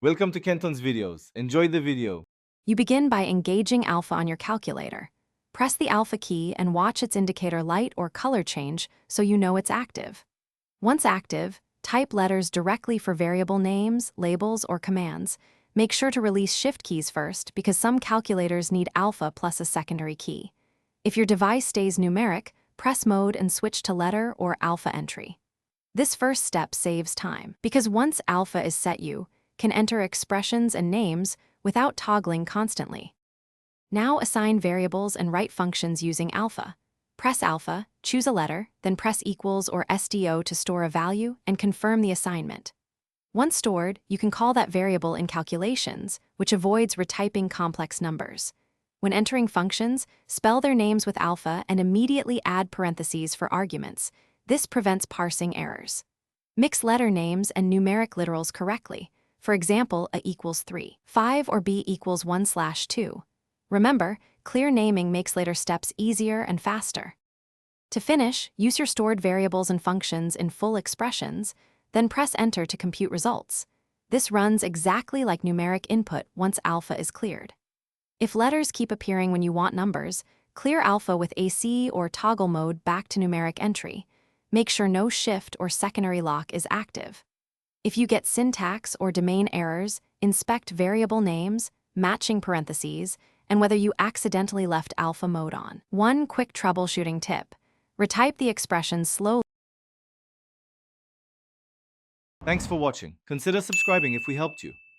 Welcome to Kenton's videos. Enjoy the video. You begin by engaging alpha on your calculator. Press the alpha key and watch its indicator light or color change so you know it's active. Once active, type letters directly for variable names, labels, or commands. Make sure to release shift keys first because some calculators need alpha plus a secondary key. If your device stays numeric, press mode and switch to letter or alpha entry. This first step saves time because once alpha is set, you can enter expressions and names without toggling constantly. Now assign variables and write functions using alpha. Press alpha, choose a letter, then press equals or SDO to store a value and confirm the assignment. Once stored, you can call that variable in calculations, which avoids retyping complex numbers. When entering functions, spell their names with alpha and immediately add parentheses for arguments. This prevents parsing errors. Mix letter names and numeric literals correctly. For example, A equals 3, 5, or B equals 1/2. Remember, clear naming makes later steps easier and faster. To finish, use your stored variables and functions in full expressions, then press Enter to compute results. This runs exactly like numeric input once alpha is cleared. If letters keep appearing when you want numbers, clear alpha with AC or toggle mode back to numeric entry. Make sure no shift or secondary lock is active. If you get syntax or domain errors, inspect variable names, matching parentheses, and whether you accidentally left alpha mode on. One quick troubleshooting tip: retype the expressions slowly. Thanks for watching. Consider subscribing if we helped you.